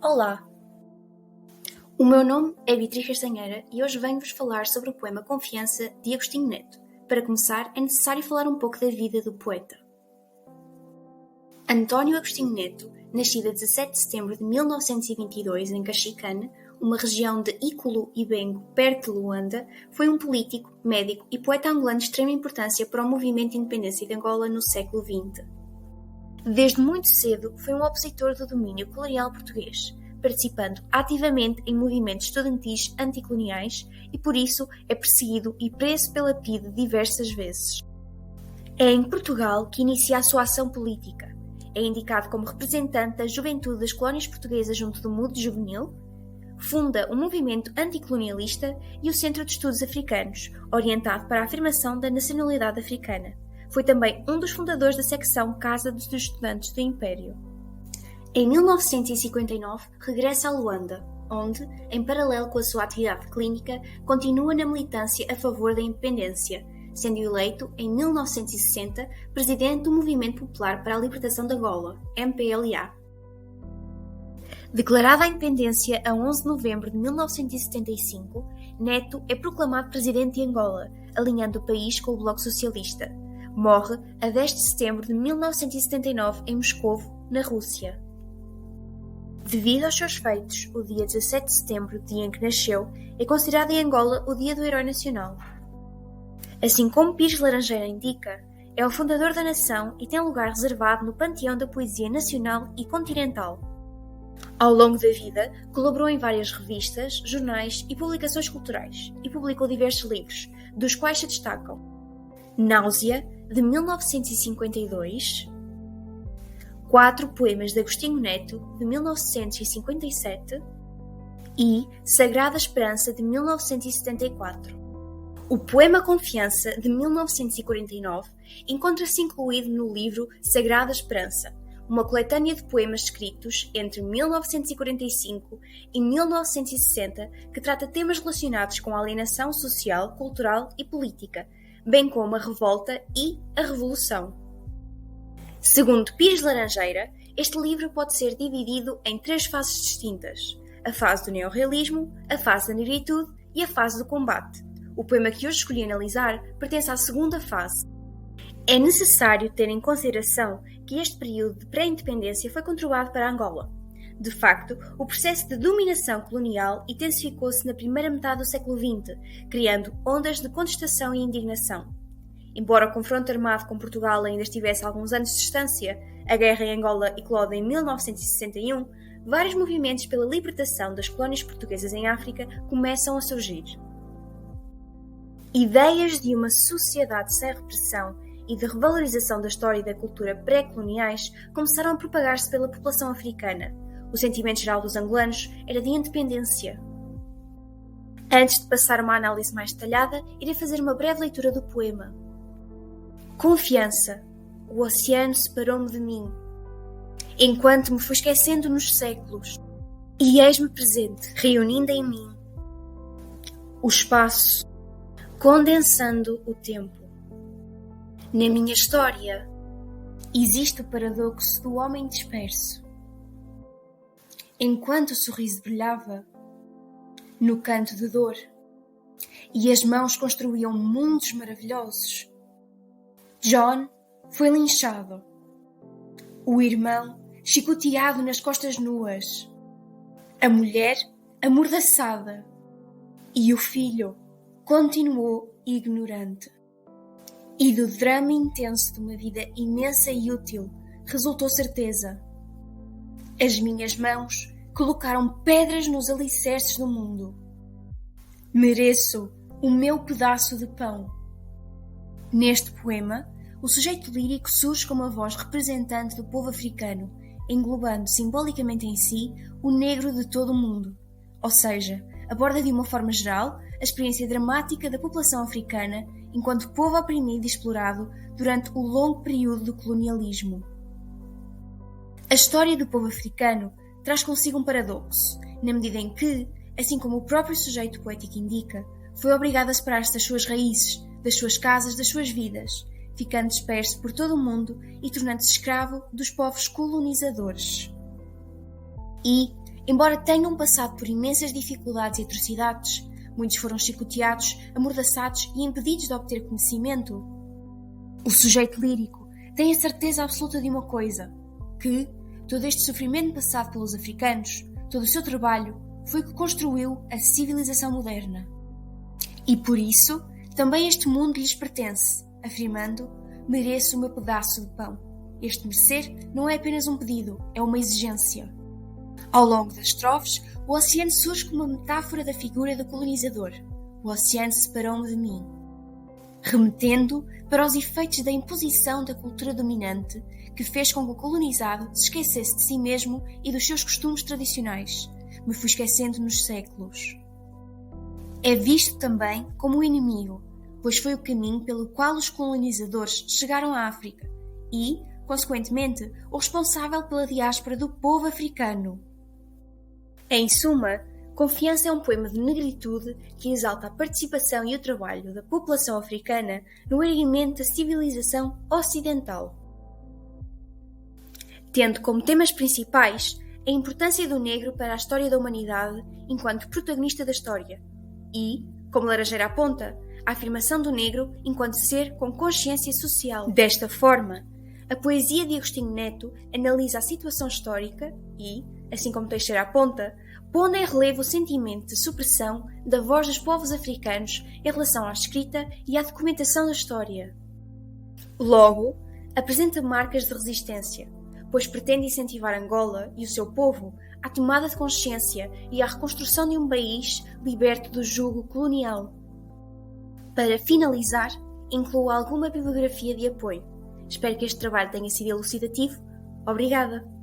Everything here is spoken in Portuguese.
Olá, o meu nome é Beatriz Castanheira e hoje venho-vos falar sobre o poema Confiança de Agostinho Neto. Para começar, é necessário falar um pouco da vida do poeta. António Agostinho Neto, nascido a 17 de setembro de 1922 em Caxicane, uma região de Ícolo e Bengo, perto de Luanda, foi um político, médico e poeta angolano de extrema importância para o movimento de independência de Angola no século XX. Desde muito cedo foi um opositor do domínio colonial português, participando ativamente em movimentos estudantis anticoloniais e por isso é perseguido e preso pela PIDE diversas vezes. É em Portugal que inicia a sua ação política. É indicado como representante da juventude das colónias portuguesas junto do MUD Juvenil, funda o movimento anticolonialista e o Centro de Estudos Africanos, orientado para a afirmação da nacionalidade africana. Foi também um dos fundadores da secção Casa dos Estudantes do Império. Em 1959, regressa a Luanda, onde, em paralelo com a sua atividade clínica, continua na militância a favor da independência, sendo eleito, em 1960, presidente do Movimento Popular para a Libertação de Angola, MPLA. Declarada a independência a 11 de novembro de 1975, Neto é proclamado presidente de Angola, alinhando o país com o Bloco Socialista. Morre a 10 de setembro de 1979 em Moscovo, na Rússia. Devido aos seus feitos, o dia 17 de setembro, dia em que nasceu, é considerado em Angola o Dia do Herói Nacional. Assim como Pires Laranjeira indica, é o fundador da nação e tem lugar reservado no panteão da poesia nacional e continental. Ao longo da vida, colaborou em várias revistas, jornais e publicações culturais e publicou diversos livros, dos quais se destacam Náusea, de 1952, 4 poemas de Agostinho Neto, de 1957 e Sagrada Esperança, de 1974. O poema Confiança, de 1949, encontra-se incluído no livro Sagrada Esperança, uma coletânea de poemas escritos entre 1945 e 1960 que trata temas relacionados com a alienação social, cultural e política, bem como a revolta e a revolução. Segundo Pires Laranjeira, este livro pode ser dividido em 3 fases distintas: a fase do neorrealismo, a fase da negritude e a fase do combate. O poema que hoje escolhi analisar pertence à segunda fase. É necessário ter em consideração que este período de pré-independência foi conturbado para Angola. De facto, o processo de dominação colonial intensificou-se na primeira metade do século XX, criando ondas de contestação e indignação. Embora o confronto armado com Portugal ainda estivesse a alguns anos de distância, a guerra em Angola eclode em 1961, vários movimentos pela libertação das colónias portuguesas em África começam a surgir. Ideias de uma sociedade sem repressão e de revalorização da história e da cultura pré-coloniais começaram a propagar-se pela população africana. O sentimento geral dos angolanos era de independência. Antes de passar a uma análise mais detalhada, irei fazer uma breve leitura do poema. Confiança. O oceano separou-me de mim, enquanto me fui esquecendo nos séculos, e eis-me presente, reunindo em mim o espaço, condensando o tempo. Na minha história, existe o paradoxo do homem disperso. Enquanto o sorriso brilhava no canto de dor e as mãos construíam mundos maravilhosos, John foi linchado, o irmão chicoteado nas costas nuas, a mulher amordaçada e o filho continuou ignorante. E do drama intenso de uma vida imensa e útil resultou certeza. As minhas mãos colocaram pedras nos alicerces do mundo. Mereço o meu pedaço de pão. Neste poema, o sujeito lírico surge como a voz representante do povo africano, englobando simbolicamente em si o negro de todo o mundo. Ou seja, aborda de uma forma geral a experiência dramática da população africana enquanto povo oprimido e explorado durante o longo período do colonialismo. A história do povo africano traz consigo um paradoxo, na medida em que, assim como o próprio sujeito poético indica, foi obrigado a separar-se das suas raízes, das suas casas, das suas vidas, ficando disperso por todo o mundo e tornando-se escravo dos povos colonizadores. E, Embora tenham passado por imensas dificuldades e atrocidades, muitos foram chicoteados, amordaçados e impedidos de obter conhecimento. O sujeito lírico tem a certeza absoluta de uma coisa, que todo este sofrimento passado pelos africanos, todo o seu trabalho, foi o que construiu a civilização moderna. E por isso, também este mundo lhes pertence, afirmando: mereço o meu pedaço de pão. Este merecer não é apenas um pedido, é uma exigência. Ao longo das estrofes, o oceano surge como uma metáfora da figura do colonizador. O oceano separou-me de mim, remetendo para os efeitos da imposição da cultura dominante que fez com que o colonizado se esquecesse de si mesmo e dos seus costumes tradicionais. Me fui esquecendo nos séculos. É visto também como um inimigo, pois foi o caminho pelo qual os colonizadores chegaram à África e, consequentemente, o responsável pela diáspora do povo africano. Em suma, Confiança é um poema de negritude que exalta a participação e o trabalho da população africana no erguimento da civilização ocidental, tendo como temas principais a importância do negro para a história da humanidade enquanto protagonista da história e, como laranjeira aponta, a afirmação do negro enquanto ser com consciência social. Desta forma, a poesia de Agostinho Neto analisa a situação histórica e, assim como Teixeira aponta, pondo em relevo o sentimento de supressão da voz dos povos africanos em relação à escrita e à documentação da história. Logo, apresenta marcas de resistência, pois pretende incentivar Angola e o seu povo à tomada de consciência e à reconstrução de um país liberto do jugo colonial. Para finalizar, incluo alguma bibliografia de apoio. Espero que este trabalho tenha sido elucidativo. Obrigada!